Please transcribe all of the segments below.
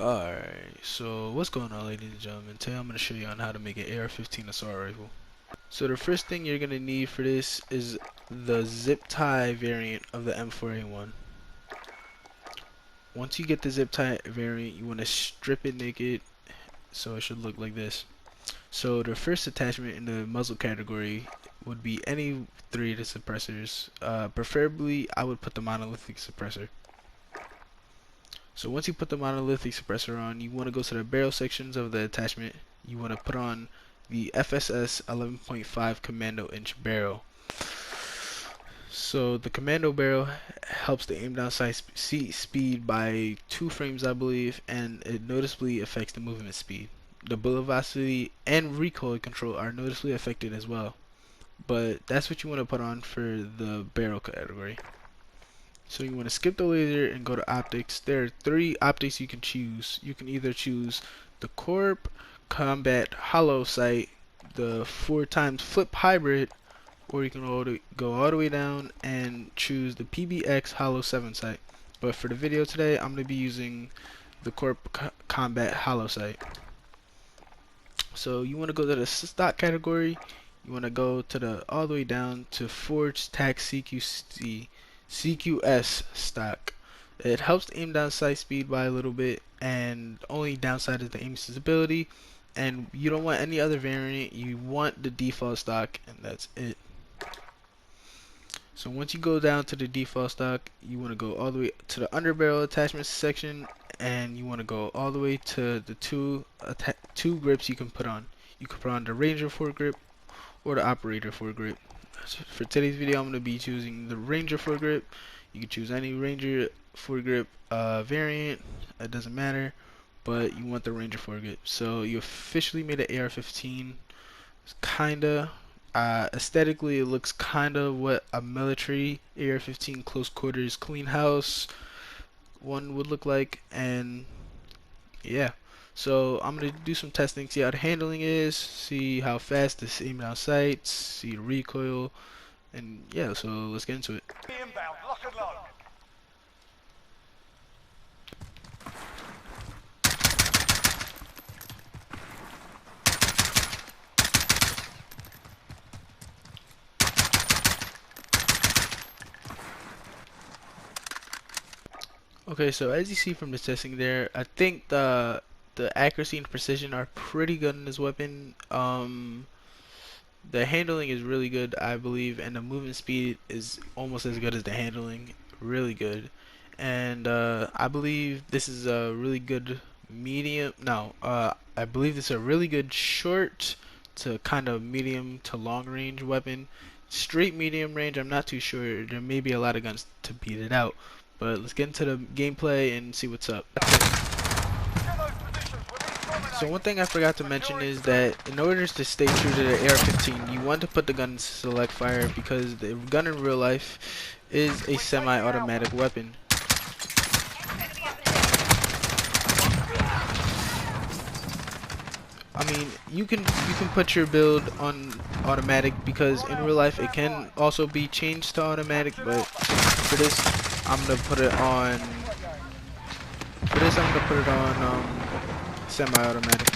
Alright, so what's going on, ladies and gentlemen? Today I'm going to show you on how to make an ar-15 assault rifle. So the first thing you're going to need for this is the zip tie variant of the M4A1. Once you get the zip tie variant, you want to strip it naked, so it should look like this. So the first attachment in the muzzle category would be any three of the suppressors. Preferably, I would put the monolithic suppressor. So once you put the monolithic suppressor on, you want to go to the barrel sections of the attachment. You want to put on the FSS 11.5 commando inch barrel. So the commando barrel helps the aim down sight speed by 2 frames, I believe, and it noticeably affects the movement speed. The bullet velocity and recoil control are noticeably affected as well, but that's what you want to put on for the barrel category. So you want to skip the laser and go to optics. There are 3 optics you can choose. You can either choose the Corp Combat Hollow Sight, the 4x Flip Hybrid, or you can go all the way down and choose the PBX Hollow 7 Sight. But for the video today, I'm going to be using the Corp Combat Hollow Sight. So you want to go to the stock category. You want to go to the all the way down to Forged Tac CQS stock. It helps the aim down sight speed by a little bit, and only downside is the aim sensibility. And you don't want any other variant. You want the default stock, and that's it. So once you go down to the default stock, you want to go all the way to the underbarrel attachments section, and you want to go all the way to the two grips you can put on. You can put on the Ranger foregrip or the Operator foregrip. For today's video, I'm going to be choosing the Ranger foregrip. You can choose any Ranger foregrip variant, it doesn't matter, but you want the Ranger foregrip. So you officially made an AR-15. It's kinda aesthetically, it looks kinda what a military AR-15 close quarters clean house one would look like, and yeah. So I'm gonna do some testing, see how the handling is, see how fast this aim down sights, see the recoil, and yeah, so let's get into it. Inbound, lock and load. Okay, so as you see from the testing there, I think the accuracy and precision are pretty good in this weapon. The handling is really good, I believe, and the movement speed is almost as good as the handling. Really good. And I believe this is a really good medium. No, I believe this is a really good short to kind of medium to long range weapon. Straight medium range, I'm not too sure. There may be a lot of guns to beat it out. But let's get into the gameplay and see what's up. So one thing I forgot to mention is that in order to stay true to the AR-15, you want to put the gun in select fire because the gun in real life is a semi-automatic weapon. I mean, you can put your build on automatic because in real life it can also be changed to automatic, but for this I'm gonna put it on. Semi-automatic.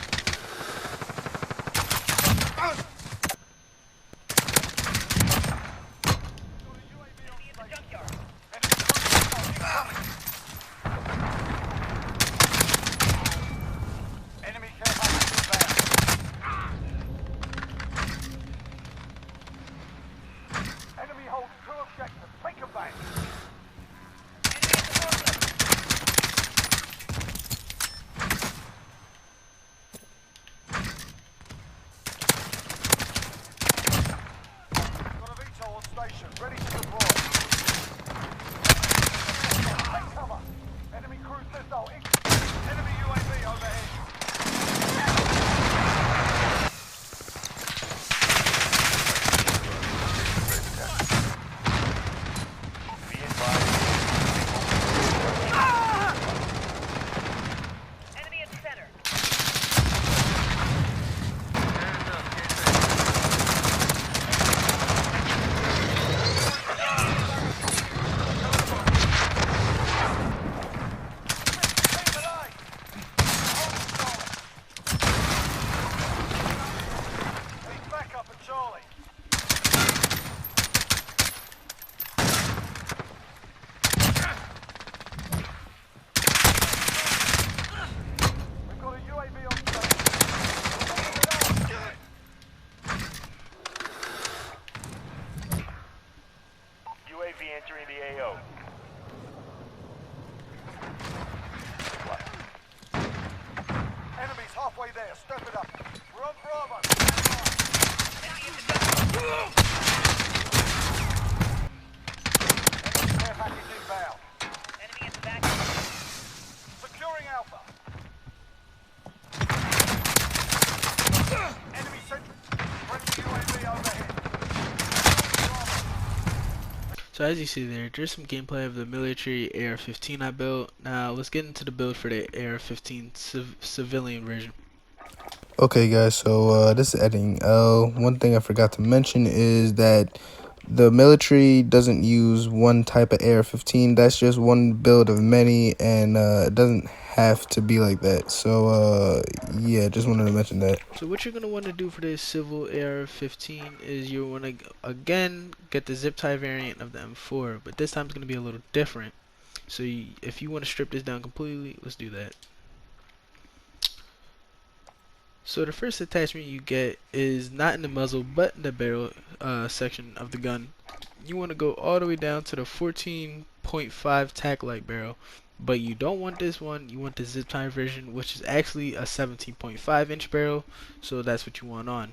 Enemy holds 2 objectives. Take them back. area. Step it up. We're on Bravo. Enemy care package inbound. Enemy at the back. Securing Alpha. Enemy sentry. Friendly UAV overhead. So as you see there's some gameplay of the military AR-15 I built. Now let's get into the build for the AR-15 civilian version. Okay guys, so this is editing L. One thing I forgot to mention is that the military doesn't use one type of AR-15. That's just one build of many, and it doesn't have to be like that. So yeah, just wanted to mention that. So what you're going to want to do for this civil AR-15 is you want to again get the zip tie variant of the M4, but this time it's going to be a little different. So if you want to strip this down completely, let's do that. So the first attachment you get is not in the muzzle but in the barrel section of the gun. You want to go all the way down to the 14.5 tack light barrel, but you don't want this one. You want the zip tie version, which is actually a 17.5 inch barrel, so that's what you want on.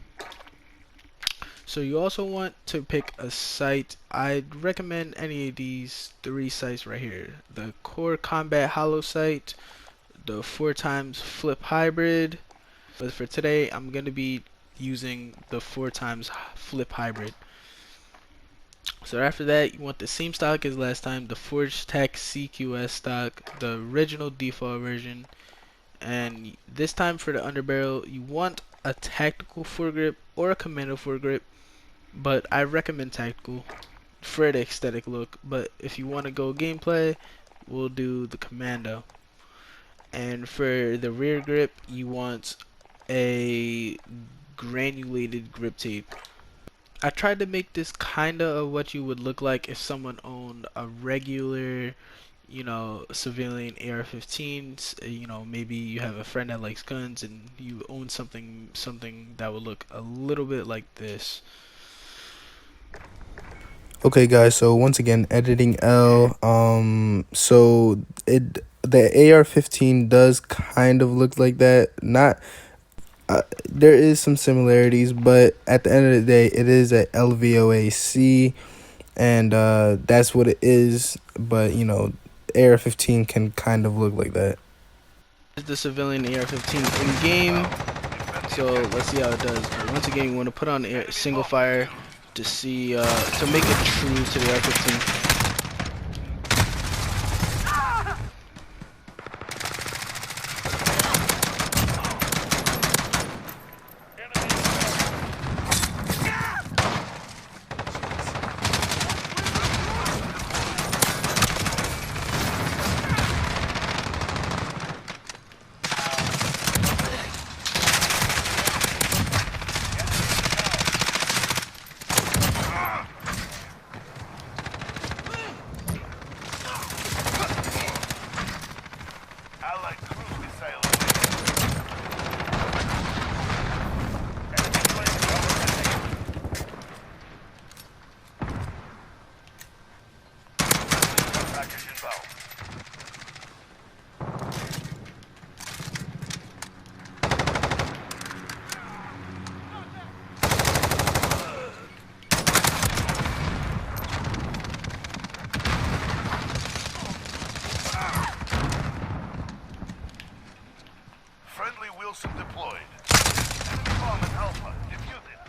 So you also want to pick a sight. I'd recommend any of these three sights right here: the Core Combat Hollow sight, the 4x Flip Hybrid. But for today, I'm going to be using the 4x Flip Hybrid. So after that, you want the same stock as last time, the Forge Tech CQS stock, the original default version. And this time for the underbarrel, you want a tactical foregrip or a commando foregrip, but I recommend tactical for the aesthetic look. But if you want to go gameplay, we'll do the commando. And for the rear grip, you want a granulated grip tape. I tried to make this kinda of what you would look like if someone owned a regular, you know, civilian AR-15s. You know, maybe you have a friend that likes guns and you own something that would look a little bit like this. Okay guys, so once again, editing L. So the AR-15 does kind of look like that. Not there is some similarities, but at the end of the day, it is a LVOAC, and that's what it is. But you know, AR-15 can kind of look like that. This is the civilian AR-15 in game. So let's see how it does. But once again, you want to put on single fire to see to make it true to the AR-15. Wilson deployed. Enemy bomb at Alpha. Defuse it.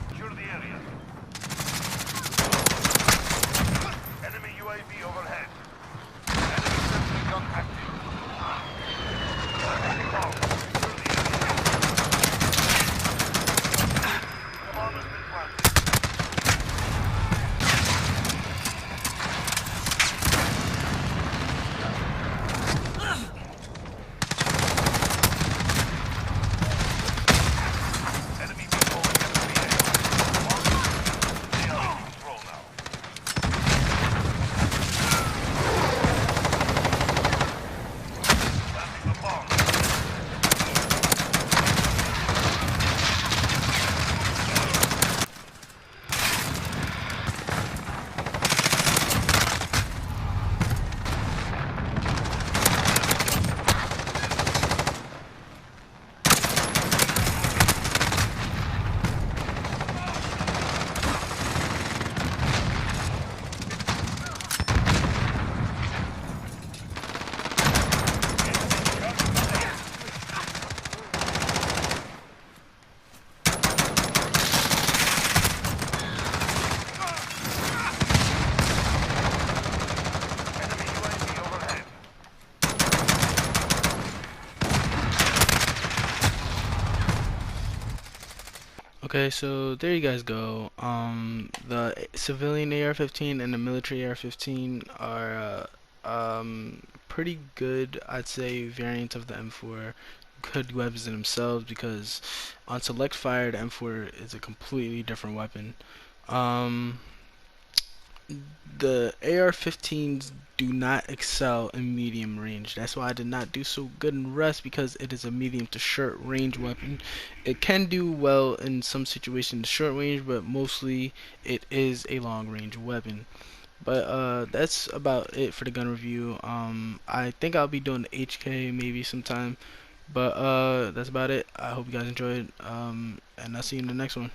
Secure the area. Enemy UAV overhead. Okay, so there you guys go. The civilian AR-15 and the military AR-15 are pretty good, I'd say, variants of the M4. Good weapons in themselves because on select fire, the M4 is a completely different weapon. Um, the AR-15s do not excel in medium range. That's why I did not do so good in Rust, because it is a medium to short range weapon. It can do well in some situations short range, but mostly it is a long range weapon. But that's about it for the gun review. I think I'll be doing the HK maybe sometime. But that's about it. I hope you guys enjoyed. And I'll see you in the next one.